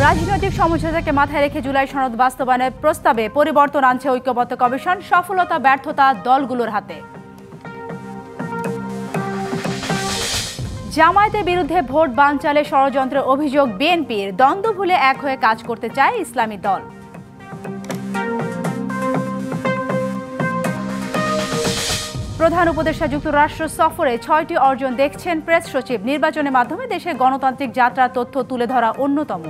রাজনৈতিক সমঝোতাকে মাথায় রেখে জুলাই সনদ বাস্তবায়নের প্রস্তাবে পরিবর্তন আনছে ঐক্যবদ্ধ কমিশন। সফলতা ব্যর্থতা দলগুলোর হাতে। জামায়াতের বিরুদ্ধে ভোট বানচালে ষড়যন্ত্রের অভিযোগ বিএনপির। দ্বন্দ্ব ভুলে এক হয়ে কাজ করতে চায় ইসলামী দল। প্রধান উপদেষ্টা যুক্তরাষ্ট্র সফরে ৬টি অর্জন দেখছেন প্রেস সচিব। নির্বাচনের মাধ্যমে দেশের গণতান্ত্রিক যাত্রার তথ্য তুলে ধরা অন্যতম।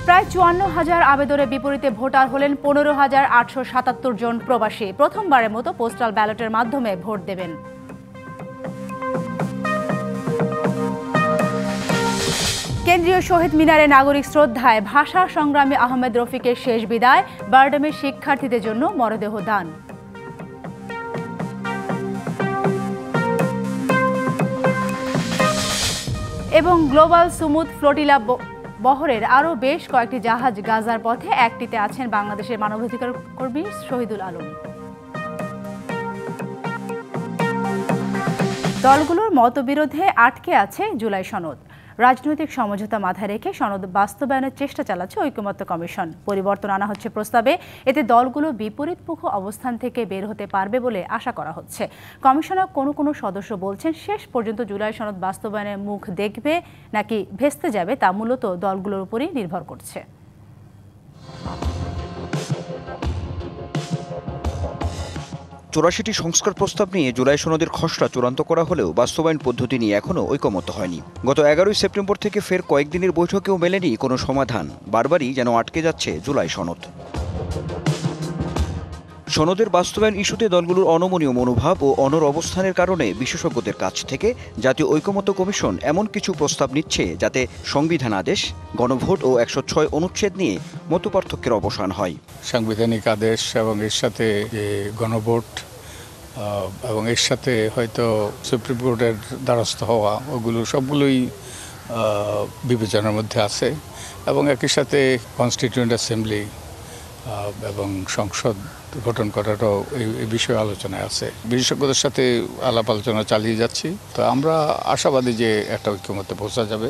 প্রায় ৫৪,০০০ আবেদনের বিপরীতে ভোটার হলেন ১৫,৮৭৭ জন প্রবাসী। প্রথমবারের মতো পোস্টাল ব্যালটের মাধ্যমে ভোট দেবেন। কেন্দ্রীয় শহীদ মিনারে নাগরিক শ্রদ্ধায় ভাষা সংগ্রামী আহমেদ রফিকের শেষ বিদায়। বারডেমের শিক্ষার্থীদের জন্য মরদেহ দান। এবং গ্লোবাল সুমুদ ফ্লোটিলা বহরের আরও বেশ কয়েকটি জাহাজ গাজার পথে। একটিতে আছেন বাংলাদেশের মানবাধিকার কর্মী শহীদুল আলম। দলগুলোর মতবিরোধে আটকে আছে জুলাই সনদ। রাজনৈতিক সমঝোতা মাথায় রেখে সনদ বাস্তবায়নের চেষ্টা চালাচ্ছে ঐক্যমত্য কমিশন। পরিবর্তন আনা হচ্ছে প্রস্তাবে। এতে দলগুলো বিপরীতমুখ অবস্থান থেকে বের হতে পারবে বলে আশা করা হচ্ছে। কমিশনের কোনো সদস্য বলছেন, শেষ পর্যন্ত জুলাই সনদ বাস্তবায়নের মুখ দেখবে নাকি ভেস্তে যাবে তা মূলত দলগুলোর উপরই নির্ভর করছে। ৮৪টি সংস্কার প্রস্তাব নিয়ে জুলাই সনদের খসড়া চূড়ান্ত করা হলেও বাস্তবায়ন পদ্ধতি নিয়ে এখনও ঐকমত্য হয়নি। গত ১১ই সেপ্টেম্বর থেকে ফের কয়েকদিনের বৈঠকেও মেলেনি কোনো সমাধান। বারবারই যেন আটকে যাচ্ছে জুলাই সনদ। সনদের বাস্তবায়ন ইস্যুতে দলগুলোর অনমনীয় মনোভাব ও অনড় অবস্থানের কারণে বিশেষজ্ঞদের কাছ থেকে জাতীয় ঐকমত্য কমিশন এমন কিছু প্রস্তাব নিচ্ছে যাতে সংবিধান আদেশ, গণভোট ও ১০৬ অনুচ্ছেদ নিয়ে মতপার্থক্যের অবসান হয়। সাংবিধানিক আদেশ এবং এর সাথে যে গণভোট এবং এর সাথে হয়তো সুপ্রিম কোর্টের দ্বারস্থ হওয়া, ওগুলো সবগুলোই বিবেচনার মধ্যে আছে। এবং একই সাথে কনস্টিটিউয়েন্ট অ্যাসেম্বলি এবং সংসদ গঠন করাটাও এই বিষয়ে আলোচনায় আছে। বিশেষজ্ঞদের সাথে আলাপ আলোচনা চালিয়ে যাচ্ছি। তো আমরা আশাবাদী যে একটা ঐক্যমত্যে পৌঁছা যাবে।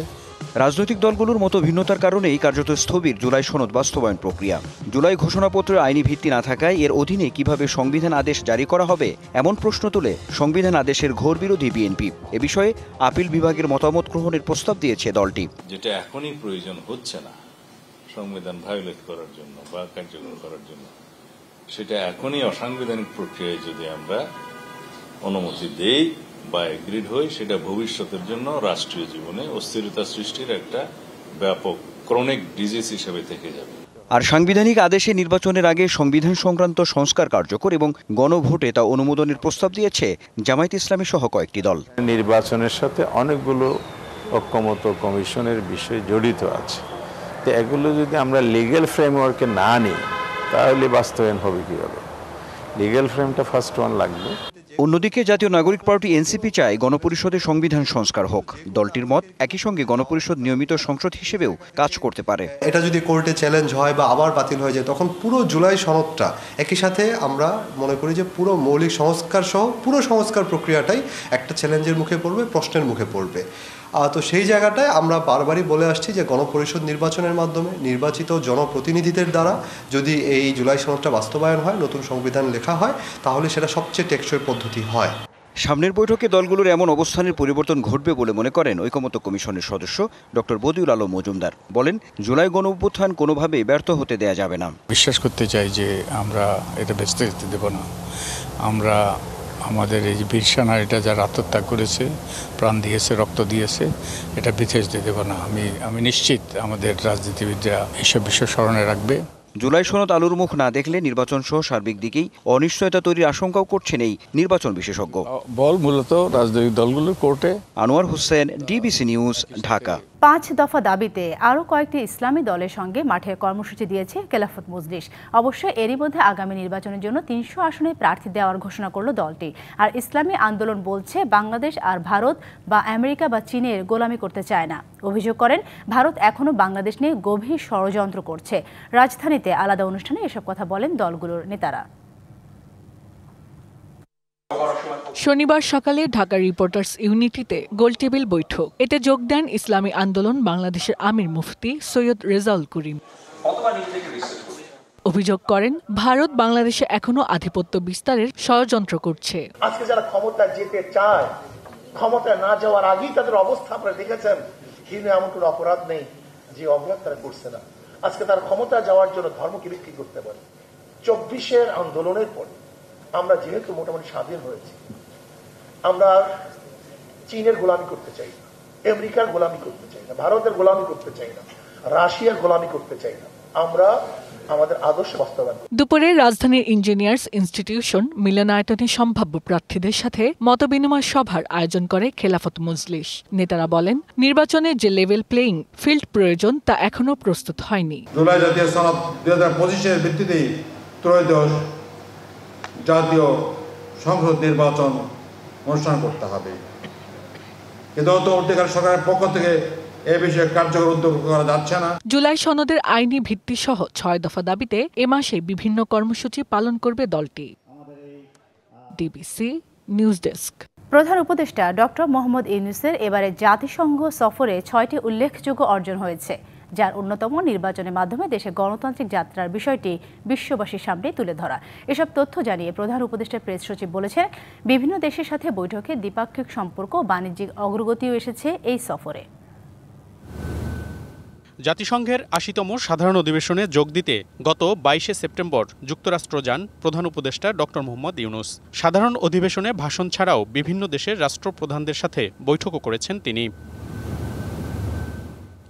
রাজনৈতিক দলগুলোর মতো ভিন্নতার কারণেই কার্যত স্থবির জুলাই সনদ বাস্তবায়ন প্রক্রিয়া। জুলাই ঘোষণাপত্রের আইনি ভিত্তি না থাকায় এর অধীনে কিভাবে সংবিধান আদেশ জারি করা হবে এমন প্রশ্ন তুলে সংবিধান আদেশের ঘোর বিরোধী বিএনপি। এ বিষয়ে আপিল বিভাগের মতামত গ্রহণের প্রস্তাব দিয়েছে দলটি। যেটা এখনই প্রয়োজন হচ্ছে না সংবিধান ভায়োলেট করার জন্য বা কার্যকর করার জন্য, সেটা এখনই অসাংবিধানিক প্রক্রিয়ায় যদি আমরা অনুমতি দেই বা এগ্রিড হই, সেটা ভবিষ্যতের জন্য রাষ্ট্রীয় জীবনে অস্থিরতা সৃষ্টির একটা ব্যাপক ক্রনিক ডিজিজ হিসেবে থেকে যাবে। আর সাংবিধানিক আদেশে নির্বাচনের আগে সংবিধান সংক্রান্ত সংস্কার কার্যকর এবং গণভোটে তা অনুমোদনের প্রস্তাব দিয়েছে জামায়াত ইসলামী সহ কয়েকটি দল। নির্বাচনের সাথে অনেকগুলো ঐক্যমত্য কমিশনের বিষয় জড়িত আছে। তো এগুলো যদি আমরা লিগ্যাল ফ্রেমওয়ার্কে না নিই তাহলে বাস্তবায়ন হবে কীভাবে? লিগ্যাল ফ্রেমটা ফার্স্ট ওয়ান লাগবে। অন্যদিকে জাতীয় নাগরিক পার্টি এনসিপি চায় গণপরিষদে সংবিধান সংস্কার হোক। দলটির মত, একই সঙ্গে গণপরিষদ নিয়মিত সংসদ হিসেবেও কাজ করতে পারে। এটা যদি কোর্টে চ্যালেঞ্জ হয় বা আবার বাতিল হয়ে যায়, তখন পুরো জুলাই সনদটা একই সাথে আমরা মনে করি যে পুরো মৌলিক সংস্কার সহ পুরো সংস্কার প্রক্রিয়াটাই একটা চ্যালেঞ্জের মুখে পড়বে, প্রশ্নের মুখে পড়বে। তো সেই জায়গাটায় আমরা বারবারই বলে আসছি যে গণপরিষদ নির্বাচনের মাধ্যমে নির্বাচিত জনপ্রতিনিধিদের দ্বারা যদি এই জুলাই সনদটা বাস্তবায়ন হয়, নতুন সংবিধান লেখা হয়, তাহলে সেটা সবচেয়ে টেকসই পদ্ধতি হয়। সামনের বৈঠকে দলগুলোর এমন অবস্থানের পরিবর্তন ঘটবে বলে মনে করেন ঐকমত্য কমিশনের সদস্য ডক্টর বদিউল আলম মজুমদার। বলেন, জুলাই গণ অভ্যুত্থান কোনোভাবেই ব্যর্থ হতে দেয়া যাবে না। বিশ্বাস করতে চাই যে আমরা এটা বেঁচতে যেতে দেব না। আমরা আমাদের এই যে বীর সেনারা যারা আত্মত্যাগ করেছে, প্রাণ দিয়েছে, রক্ত দিয়েছে, এটা বৃথা যেতে দেব না। আমি নিশ্চিত আমাদের রাজনীতিবিদরা এইসব বিষয় স্মরণে রাখবে। জুলাই সনদ আলোর মুখ না দেখলে নির্বাচন সহ সার্বিক দিকেই অনিশ্চয়তা তৈরির আশঙ্কাও করছেন এই নির্বাচন বিশেষজ্ঞ। বল মূলত রাজনৈতিক দলগুলোর কোর্টে। Anwar Hossain, DBC news, Dhaka. ৫ দফা দাবিতে আরও কয়েকটি ইসলামী দলের সঙ্গে মাঠে কর্মসূচি দিয়েছে খেলাফত মজলিস। অবশ্য এরই মধ্যে আগামী নির্বাচনের জন্য ৩০০ আসনে প্রার্থী দেওয়ার ঘোষণা করল দলটি। আর ইসলামী আন্দোলন বলছে, বাংলাদেশ আর ভারত বা আমেরিকা বা চীনের গোলামি করতে চায় না। অভিযোগ করেন, ভারত এখনও বাংলাদেশ নিয়ে গভীর ষড়যন্ত্র করছে। রাজধানীতে আলাদা অনুষ্ঠানে এসব কথা বলেন দলগুলোর নেতারা। শনিবার সকালে ঢাকা রিপোর্টার্স ইউনিটিতে গোলটেবিল বৈঠক। এতে যোগ দেন ইসলামী আন্দোলন বাংলাদেশের আমির মুফতি সৈয়দ রেজাউল করিম। অভিযোগ করেন ভারত বাংলাদেশে এখনো আধিপত্য বিস্তারের ষড়যন্ত্র করছে। আজকে যারা ক্ষমতা যেতে চায়, ক্ষমতা না যাওয়ার আগেই তাদের অবস্থা আপনারা দেখেছেন। হিন্দু এমন কোনো অপরাধ নেই যে অপরাধ তারা করছে না। আজকে তারা ক্ষমতা যাওয়ার জন্য ধর্মকে বিক্রি করতে পারে। 24-এর আন্দোলনের পরে আমরা যেহেতু মোটামুটি স্বাধীন হয়েছি, আমরা চীনের গোলামি করতে চাই না, আমেরিকার গোলামি করতে চাই না, ভারতের গোলামি করতে চাই না, রাশিয়ার গোলামি করতে চাই না। আমরা আমাদের আদর্শ বাস্তবায়ন। দুপুরে রাজধানীর ইঞ্জিনিয়ার্স ইনস্টিটিউশন মিলনায়তনে সম্ভাব্য প্রার্থীদের সাথে মতবিনিময় সভার আয়োজন করে খেলাফত মজলিস। নেতারা বলেন, নির্বাচনে যে লেভেল প্লেইং ফিল্ড প্রয়োজন তা এখনো প্রস্তুত হয়নি। জুলাই জাতীয় সনদ 2025-এর ভিত্তিতে ত্রয়োদশ জাতীয় সংসদ নির্বাচন অনুষ্ঠান করতে হবে। কিন্তু অন্তর্বর্তীকালীন সরকারের পক্ষ থেকে এ বিষয়ে কার্যকর উদ্যোগ করা যাচ্ছে না। জুলাই সনদের আইনি ভিত্তি সহ 6 দফা দাবিতে এ মাসে বিভিন্ন কর্মসূচি পালন করবে দলটি। DBC news desk. প্রধান উপদেষ্টা ডক্টর মোহাম্মদ ইউনূসের এবারে জাতিসংঘ সফরে 6টি উল্লেখযোগ্য অর্জন হয়েছে, যার অন্যতম নির্বাচনের মাধ্যমে দেশে গণতান্ত্রিক যাত্রার বিষয়টি বিশ্ববাসীর সামনে তুলে ধরা। এসব তথ্য জানিয়ে প্রধান উপদেষ্টার প্রেস সচিব বলেছেন, বিভিন্ন দেশের সাথে বৈঠকে দ্বিপাক্ষিক সম্পর্ক ও বাণিজ্যিক অগ্রগতিও এসেছে এই সফরে। জাতিসংঘের ৮০তম সাধারণ অধিবেশনে যোগ দিতে গত ২২শে সেপ্টেম্বর যুক্তরাষ্ট্র যান প্রধান উপদেষ্টা ডক্টর মোহাম্মদ ইউনূস। সাধারণ অধিবেশনে ভাষণ ছাড়াও বিভিন্ন দেশের রাষ্ট্রপ্রধানদের সাথে বৈঠকও করেছেন তিনি।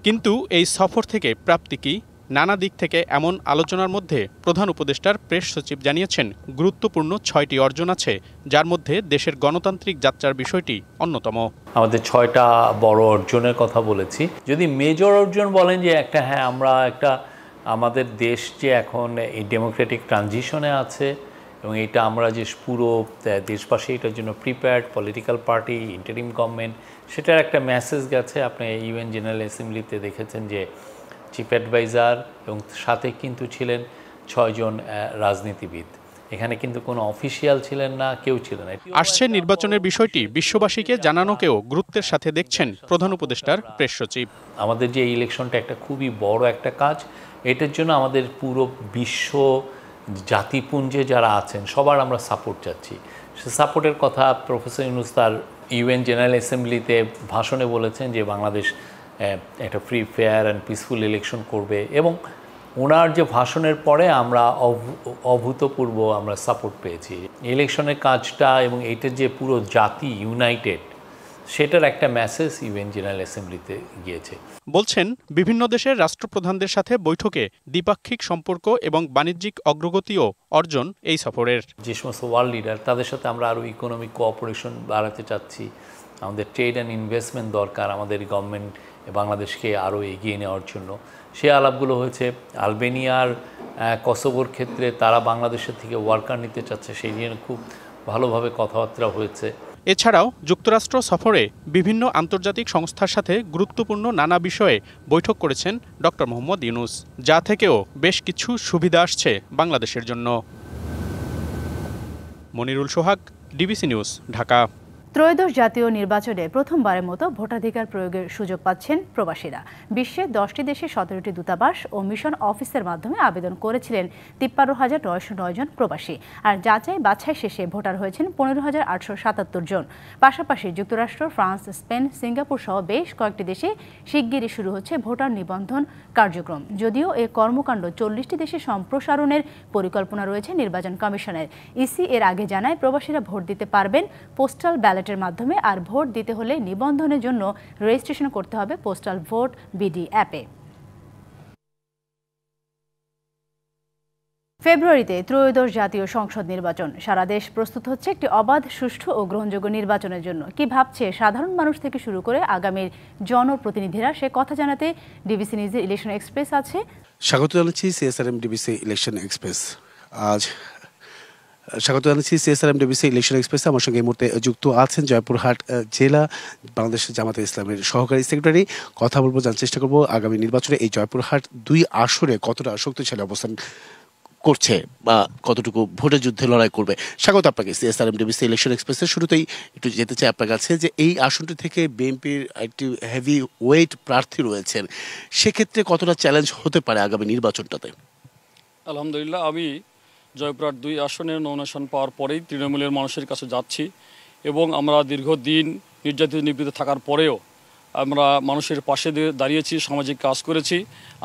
কিন্তু এই সফর থেকে প্রাপ্তি কি? নানা দিক থেকে এমন আলোচনার মধ্যে প্রধান উপদেষ্টার প্রেস সচিব জানিয়েছেন, গুরুত্বপূর্ণ ৬টি অর্জন আছে, যার মধ্যে দেশের গণতান্ত্রিক যাত্রার বিষয়টি অন্যতম। আমাদের 6টা বড় অর্জনের কথা বলেছি। যদি মেজর অর্জন বলেন যে আমরা আমাদের দেশ যে এখন এই ডেমোক্রেটিক ট্রানজিশনে আছে এবং এটা আমরা যে পুরো দেশবাসী এটার জন্য prepared, political party, interim government, সেটার একটা মেসেজ গেছে। আপনি ইউএন জেনারেল অ্যাসেম্বলিতে দেখেছেন যে চিফ অ্যাডভাইজার এবং সাথে কিন্তু ছিলেন 6 জন রাজনীতিবিদ। এখানে কিন্তু কোনো অফিসিয়াল ছিলেন না, কেউ ছিলেন না। আসছে নির্বাচনের বিষয়টি বিশ্ববাসীকে জানানোকেও গুরুত্বের সাথে দেখছেন প্রধান উপদেষ্টার প্রেস সচিব। আমাদের যে ইলেকশনটা একটা খুবই বড় একটা কাজ, এটার জন্য আমাদের পুরো বিশ্ব জাতিপুঞ্জে যারা আছেন সবার আমরা সাপোর্ট চাচ্ছি। সে সাপোর্টের কথা প্রফেসর ইউনূস তার ইউএন জেনারেল অ্যাসেম্বলিতে ভাষণে বলেছেন যে বাংলাদেশ একটা free, fair and peaceful election করবে, এবং ওনার যে ভাষণের পরে আমরা অভূতপূর্ব আমরা সাপোর্ট পেয়েছি। ইলেকশনের কাজটা এবং এইটার যে পুরো জাতি ইউনাইটেড, সেটার একটা মেসেজ ইউএন জেনারেল অ্যাসেম্বলিতে গিয়েছে। বলছেন, বিভিন্ন দেশের রাষ্ট্রপ্রধানদের সাথে বৈঠকে দ্বিপাক্ষিক সম্পর্ক এবং বাণিজ্যিক অগ্রগতিও অর্জন এই সফরের। যে সমস্ত ওয়ার্ল্ড লিডার, তাদের সাথে আমরা আরও ইকোনমিক কোঅপারেশন বাড়াতে চাচ্ছি। আমাদের ট্রেড অ্যান্ড ইনভেস্টমেন্ট দরকার আমাদের গভর্নমেন্ট বাংলাদেশকে আরও এগিয়ে নেওয়ার জন্য। সে আলাপগুলো হয়েছে। আলবেনিয়ার কসোভোর ক্ষেত্রে তারা বাংলাদেশের থেকে ওয়ার্কার নিতে চাচ্ছে, সেই নিয়ে খুব ভালোভাবে কথাবার্তা হয়েছে। এছাড়াও যুক্তরাষ্ট্র সফরে বিভিন্ন আন্তর্জাতিক সংস্থার সাথে গুরুত্বপূর্ণ নানা বিষয়ে বৈঠক করেছেন ডক্টর মোহাম্মদ ইউনূস, যা থেকেও বেশ কিছু সুবিধা আসছে বাংলাদেশের জন্য। মনিরুল সোহাগ, ডিবিসি নিউজ, ঢাকা। ত্রয়োদশ জাতীয় নির্বাচনে প্রথমবারের মতো ভোটাধিকার প্রয়োগের সুযোগ পাচ্ছেন প্রবাসীরা। বিশ্বের 10টি দেশে 17টি দূতাবাস ও মিশন অফিসের মাধ্যমে আবেদন করেছিলেন 53,909 জন প্রবাসী, আর যাচাই বাছাই শেষে ভোটার হয়েছেন 15,877 জন। পাশাপাশি যুক্তরাষ্ট্র, ফ্রান্স, স্পেন, সিঙ্গাপুর সহ বেশ কয়েকটি দেশে শিগগিরই শুরু হচ্ছে ভোটার নিবন্ধন কার্যক্রম। যদিও এই কর্মকাণ্ড 40টি দেশে সম্প্রসারণের পরিকল্পনা রয়েছে নির্বাচন কমিশনের। ইসি এর আগে জানায়, প্রবাসীরা ভোট দিতে পারবেন পোস্টাল ব্যালটের মাধ্যমে, আর ভোট দিতে হলে নিবন্ধনের জন্য রেজিস্ট্রেশন করতে হবে পোস্টাল ভোট বিডি অ্যাপে। ফেব্রুয়ারিতে ত্রয়োদশ জাতীয় সংসদ নির্বাচন। সারা দেশ প্রস্তুত হচ্ছে একটি অবাধ, সুষ্ঠু ও গ্রহণযোগ্য নির্বাচনের জন্য। কি ভাবছে সাধারণ মানুষ থেকে শুরু করে আগামীর জনপ্রতিনিধিরা, সে কথা জানাতে ডিবিসি নিউজের ইলেকশন এক্সপ্রেস আছে। স্বাগত জানাচ্ছি সিএসআরএম ডিবিসি ইলেকশন এক্সপ্রেস। স্বাগত জানাচ্ছি সিএসআরএম ডিবিসি ইলেকশন এক্সপ্রেসে। আমার সঙ্গে এই মুহূর্তে যুক্ত আছেন জয়পুরহাট জেলা বাংলাদেশ জামাতে ইসলামের সহকারী সেক্রেটারি। কথা বলবো, জানার চেষ্টা করবো আগামী নির্বাচনে এই জয়পুরহাট 2 আসরে কতটা শক্তিশালী অবস্থান করছে বা কতটুকু ভোটের যুদ্ধে লড়াই করবে। স্বাগত আপনাকে সিএসআরএম ডিবিসি ইলেকশন এক্সপ্রেসের। শুরুতেই একটু যেতে চাই আপনার কাছে যে এই আসনটি থেকে বিএনপির একটি হেভি ওয়েট প্রার্থী রয়েছেন, সেক্ষেত্রে কতটা চ্যালেঞ্জ হতে পারে আগামী নির্বাচনটাতে? আলহামদুলিল্লাহ, আমি জয়পুরহাট 2 আসনের নমিনেশন পাওয়ার পরেই তৃণমূলের মানুষের কাছে যাচ্ছি এবং আমরা দীর্ঘদিন নির্যাতিত নিপীড়িত থাকার পরেও আমরা মানুষের পাশে দাঁড়িয়েছি, সামাজিক কাজ করেছি।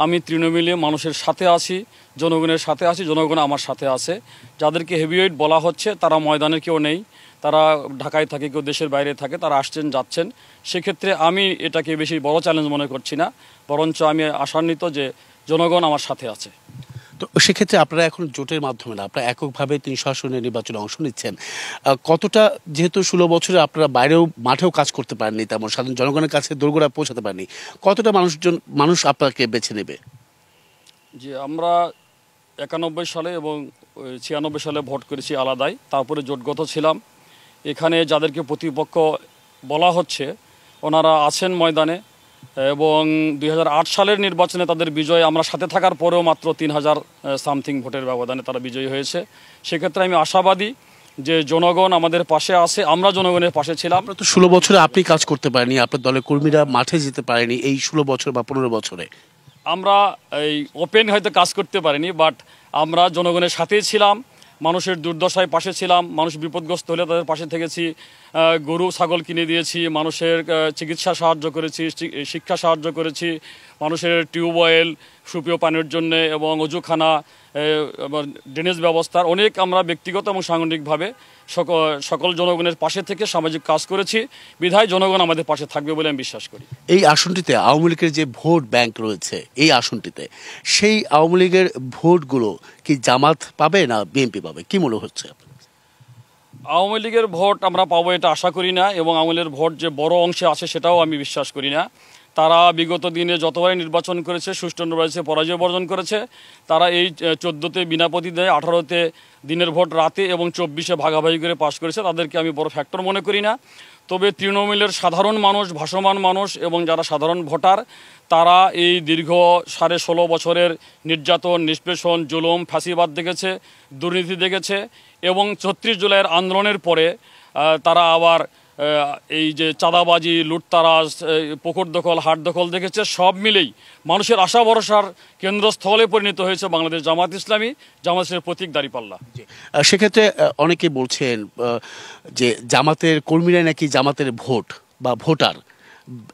আমি তৃণমূলে মানুষের সাথে আছি, জনগণের সাথে আছি, জনগণ আমার সাথে আছে। যাদেরকে হেভিওয়েট বলা হচ্ছে তারা ময়দানে কেউ নেই, তারা ঢাকায় থাকে, কেউ দেশের বাইরে থাকে, তারা আসছেন যাচ্ছেন। সেক্ষেত্রে আমি এটাকে বেশি বড় চ্যালেঞ্জ মনে করছি না, বরঞ্চ আমি আশান্বিত যে জনগণ আমার সাথে আছে। তো সেক্ষেত্রে আপনারা এখন জোটের মাধ্যমে না, আপনারা এককভাবে 300 আসনের নির্বাচনে অংশ নিচ্ছেন, কতটা, যেহেতু 16 বছরে আপনারা বাইরেও মাঠেও কাজ করতে পারেননি, তেমন সাধারণ জনগণের কাছে দোরগোড়ায় পৌঁছাতে পারেননি, কতটা মানুষ আপনাকে বেছে নেবে? যে আমরা 91 সালে এবং 96 সালে ভোট করেছি আলাদাই, তারপরে জোটগত ছিলাম। এখানে যাদেরকে প্রতিপক্ষ বলা হচ্ছে ওনারা আছেন ময়দানে এবং 2008 সালের নির্বাচনে তাদের বিজয় আমরা সাথে থাকার পরেও মাত্র 3000 সামথিং ভোটের ব্যবধানে তারা বিজয়ী হয়েছে। সেক্ষেত্রে আমি আশাবাদী যে জনগণ আমাদের পাশে আছে, আমরা জনগণের পাশে ছিলাম। তো 16 বছরে আপনি কাজ করতে পারেনি, আপনার দলের কর্মীরা মাঠে যেতে পারেনি এই 16 বছর বা 15 বছরে। আমরা এই ওপেন হয়তো কাজ করতে পারিনি, বাট আমরা জনগণের সাথেই ছিলাম, মানুষের দুর্দশায় পাশে ছিলাম, মানুষ বিপদগ্রস্ত হলে তাদের পাশে থেকেছি, গরু ছাগল কিনে দিয়েছি, মানুষের চিকিৎসা সাহায্য করেছি, শিক্ষা সাহায্য করেছি, মানুষের টিউবওয়েল, সুপেয় পানির জন্য এবং অজুখানা, ড্রেনেজ ব্যবস্থার অনেক আমরা ব্যক্তিগত এবং সাংগঠনিকভাবে সকল জনগণের পাশে থেকে সামাজিক কাজ করেছি। বিধায় জনগণ আমাদের পাশে থাকবে বলে আমি বিশ্বাস করি। এই আসনটিতে আওয়ামী লীগের যে ভোট ব্যাংক রয়েছে এই আসনটিতে, সেই আওয়ামী লীগের ভোটগুলো কি জামাত পাবে না বিএনপি পাবে, কি মনে হচ্ছে? আওয়ামী লীগের ভোট আমরা পাবো এটা আশা করি না, এবং আওয়ামী লীগের ভোট যে বড় অংশে আছে সেটাও আমি বিশ্বাস করি না। তারা বিগত দিনে যতবারই নির্বাচন করেছে সুষ্ঠু নির্বাচনে পরাজয় বর্জন করেছে। তারা এই 14তে বিনা প্রতিদ্বন্দ্বিতায়, 18তে দিনের ভোট রাতে এবং 24-এ ভাগাভাগি করে পাশ করেছে। তাদেরকে আমি বড় ফ্যাক্টর মনে করি না। তবে তৃণমূলের সাধারণ মানুষ, ভাসমান মানুষ এবং যারা সাধারণ ভোটার, তারা এই দীর্ঘ 16.5 বছরের নির্যাতন, নিষ্পেষণ, জুলুম, ফ্যাসিবাদ দেখেছে, দুর্নীতি দেখেছে এবং 34 জুলাইয়ের আন্দোলনের পরে তারা আবার এই যে চাঁদাবাজি, লুটতারাজ, পুকুর দখল, হাট দখল দেখেছে। সব মিলেই মানুষের আশা ভরসার কেন্দ্রস্থলে পরিণত হয়েছে বাংলাদেশ জামাত ইসলামী, জামাতের প্রতীক দাঁড়িপাল্লা। সেক্ষেত্রে অনেকে বলছেন যে জামাতের কর্মীরা নাকি জামাতের ভোট বা ভোটার,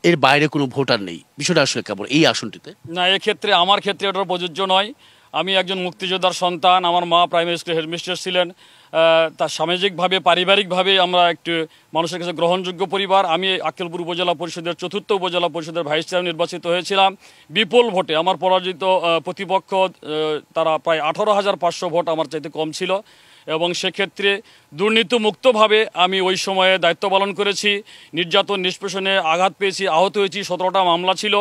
এর বাইরে কোনো ভোটার নেই। বিষয়টা আসলে কেমন এই আসনটিতে? না, এক্ষেত্রে আমার ক্ষেত্রে এটা প্রযোজ্য নয়। আমি একজন মুক্তিযোদ্ধার সন্তান, আমার মা প্রাইমারি স্কুলের হেডমিস্ট্রেস ছিলেন। তার সামাজিকভাবে, পারিবারিকভাবে আমরা একটু মানুষের কাছে গ্রহণযোগ্য পরিবার। আমি আক্কেলপুর উপজেলা পরিষদের 4র্থ উপজেলা পরিষদের ভাইস চেয়ারম্যান নির্বাচিত হয়েছিলাম বিপুল ভোটে। আমার পরাজিত প্রতিপক্ষ তারা প্রায় 18,500 ভোট আমার চাইতে কম ছিল, এবং সেক্ষেত্রে দুর্নীতিমুক্তভাবে আমি ওই সময়ে দায়িত্ব পালন করেছি। নির্যাতন, নিষ্পেষণে আঘাত পেয়েছি, আহত হয়েছি, 17টা মামলা ছিল,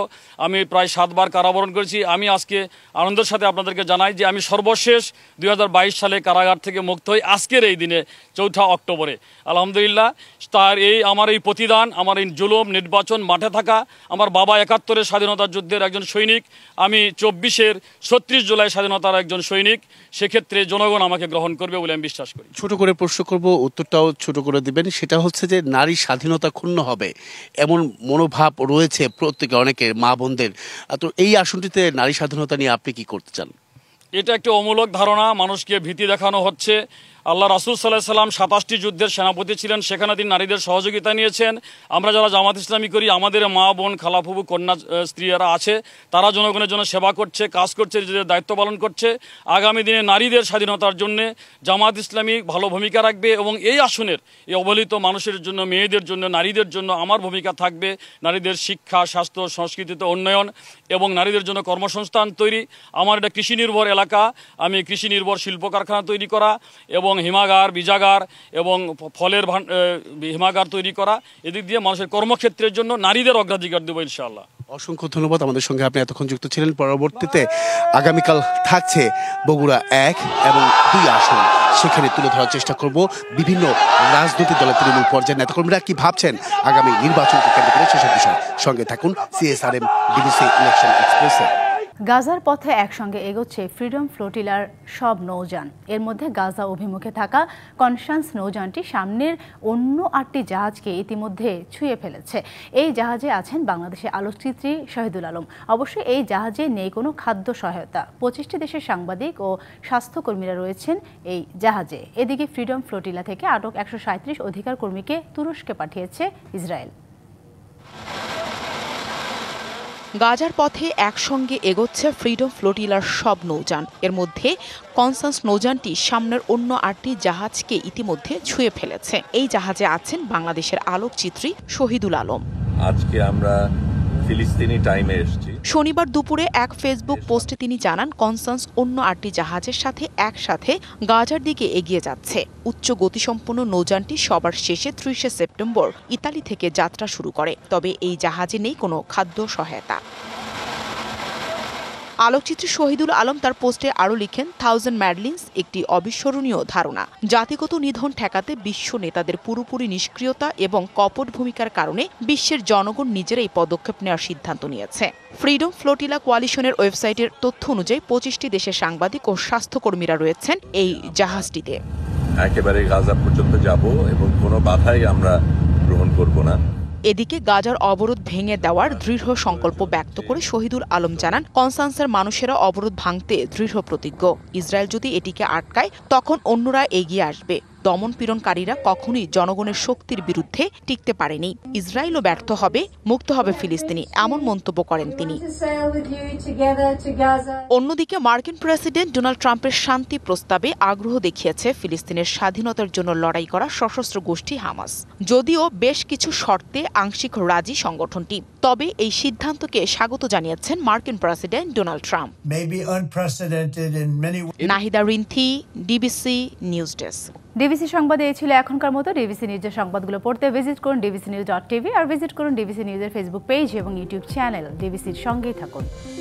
আমি প্রায় 7 বার কারাবরণ করেছি। আমি আজকে আনন্দের সাথে আপনাদেরকে জানাই যে আমি সর্বশেষ 2022 সালে কারাগার থেকে মুক্ত হই আজকের এই দিনে, 4 অক্টোবরে। আলহামদুলিল্লাহ, তার আমার এই প্রতিদান, আমার এই জুলুম, নির্বাচন, মাঠে থাকা। আমার বাবা 71-এর স্বাধীনতা যুদ্ধের একজন সৈনিক, আমি 24-এর 36 জুলাই স্বাধীনতার একজন সৈনিক। সেক্ষেত্রে জনগণ আমাকে গ্রহণ করবে বলে আমি বিশ্বাস করি। ছোট করে প্রশ্ন করব, উত্তরটাও ছোট করে দিবেন। সেটা হচ্ছে যে নারী স্বাধীনতা ক্ষুণ্ণ হবে এমন মনোভাব রয়েছে প্রত্যেকে, অনেকের মা বোনদের। তো এই আসনটিতে নারী স্বাধীনতা নিয়ে আপনি কি করতে চান? এটা একটা অমূলক ধারণা, মানুষকে ভীতি দেখানো হচ্ছে। আল্লাহ রাসূল সাল্লাল্লাহু আলাইহি সাল্লাম 27টি যুদ্ধের সেনাপতি ছিলেন, সেখানে তিনি নারীদের সহযোগিতা নিয়েছেন। আমরা যারা জামাত ইসলামী করি, আমাদের মা বোন, খালাফুবু, কন্যা স্ত্রীরা আছে, তারা জনগণের জন্য সেবা করছে, কাজ করছে, নিজেদের দায়িত্ব পালন করছে। আগামী দিনে নারীদের স্বাধীনতার জন্য জামাত ইসলামী ভালো ভূমিকা রাখবে, এবং এই আসনের এই অবহেলিত মানুষের জন্য, মেয়েদের জন্য, নারীদের জন্য আমার ভূমিকা থাকবে। নারীদের শিক্ষা, স্বাস্থ্য, সংস্কৃতিতে উন্নয়ন এবং নারীদের জন্য কর্মসংস্থান তৈরি। আমার এটা কৃষি নির্ভর এলাকা, আমি কৃষি নির্ভর শিল্প কারখানা তৈরি করা এবং হিমাগার, বীজাগার এবং ফলের হিমাগার তৈরি করা, এদিক দিয়ে মানুষের কর্মক্ষেত্রের জন্য নারীদের অগ্রাধিকার দেবো ইনশাআল্লাহ। অসংখ্য ধন্যবাদ, আমাদের সঙ্গে আপনি এতক্ষণ যুক্ত ছিলেন। পরবর্তীতে আগামীকাল থাকছে বগুড়া 1 এবং 2 আসন, সেখানে তুলে ধরার চেষ্টা করব বিভিন্ন রাজনৈতিক দলের তৃণমূল পর্যায়ের নেতাকর্মীরা কি ভাবছেন আগামী নির্বাচনকে কেন্দ্র করে সেসব বিষয়। সঙ্গে থাকুন সিএসআরএম ডিবিসি ইলেকশন এক্সপ্রেসে। গাজার পথে একসঙ্গে এগোচ্ছে ফ্রিডম ফ্লোটিলার সব নৌযান। এর মধ্যে গাজা অভিমুখে থাকা কনসান্স নৌযানটি সামনের অন্য 8টি জাহাজকে ইতিমধ্যে ছুঁয়ে ফেলেছে। এই জাহাজে আছেন বাংলাদেশের আলোকচিত্রী শহীদুল আলম। অবশ্য এই জাহাজে নেই কোনো খাদ্য সহায়তা। 25টি দেশের সাংবাদিক ও স্বাস্থ্যকর্মীরা রয়েছেন এই জাহাজে। এদিকে ফ্রিডম ফ্লোটিলা থেকে আটক 137 অধিকার কর্মীকে তুরস্কে পাঠিয়েছে ইসরায়েল। গাজার পথে একসঙ্গে এগোচ্ছে ফ্রিডম ফ্লোটিলার সব নৌযান। এর মধ্যে কনসান্স নৌযানটি সামনের অন্য 8টি জাহাজকে ইতিমধ্যে ছুঁয়ে ফেলেছে। এই জাহাজে আছেন বাংলাদেশের আলোকচিত্রী শহীদুল আলম। আজকে আমরা ফিলিস্তিনি টাইমে এসেছি। শনিবার দুপুরে এক ফেসবুক পোস্টে তিনি জানান, কনসান্স অন্য 8টি জাহাজের সাথে একসাথে গাজার দিকে এগিয়ে যাচ্ছে। উচ্চ গতিসম্পন্ন নৌযানটি সবার শেষে 30 সেপ্টেম্বর ইতালি থেকে যাত্রা শুরু করে। তবে এই জাহাজে নেই কোনো খাদ্য সহায়তা। আলোকচিত্রী শহীদুল আলম তার পোস্টে আরও লিখেন, 1000 ম্যাডলিনস একটি অবিস্মরণীয় ধারণা। জাতিগত নিধন ঠেকাতে বিশ্ব নেতাদের পুরোপুরি নিষ্ক্রিয়তা এবং কপট ভূমিকার কারণে বিশ্বের জনগণ নিজেরাই পদক্ষেপ নেওয়ার সিদ্ধান্ত নিয়েছে। ফ্রিডম ফ্লোটিলা কোয়ালিশনের ওয়েবসাইটের তথ্য অনুযায়ী 25টি দেশের সাংবাদিক ও স্বাস্থ্যকর্মীরা রয়েছেন এই জাহাজটিতে। একেবারে গাজা পর্যন্ত যাব এবং কোনো বাধাই আমরা গ্রহণ করব না। এদিকে গাজার অবরোধ ভেঙে দেওয়ার দৃঢ় সংকল্প ব্যক্ত করে শহীদুল আলম জানান, কনসান্সের মানুষেরা অবরোধ ভাঙতে দৃঢ় প্রতিজ্ঞ। ইসরায়েল যদি এটিকে আটকায় তখন অন্যরা এগিয়ে আসবে। দমনপীড়নকারীরা কখনোই জনগণের শক্তির বিরুদ্ধে টিকতে পারেনি। ইসরায়েলও ব্যর্থ হবে, মুক্ত হবে ফিলিস্তিনি, এমন মন্তব্য করেন তিনি। অন্যদিকে মার্কিন প্রেসিডেন্ট ডোনাল্ড ট্রাম্পের শান্তি প্রস্তাবে আগ্রহ দেখিয়েছে ফিলিস্তিনের স্বাধীনতার জন্য লড়াই করা সশস্ত্র গোষ্ঠী হামাস। যদিও বেশ কিছু শর্তে আংশিক রাজি সংগঠনটি, তবে এই সিদ্ধান্তকে স্বাগত জানিয়েছেন মার্কিন president Donald Trump. Nahida Rinthi, DBC news desk. DBC সংবাদে এই ছিল এখনকার মতো। ডিবিসি নিউজের সংবাদগুলো পড়তে ভিজিট করুন dbcnews.tv আর ভিজিট করুন ডিবিসি নিউজের ফেসবুক পেজ এবং ইউটিউব চ্যানেল। ডিবিসির সঙ্গেই থাকুন।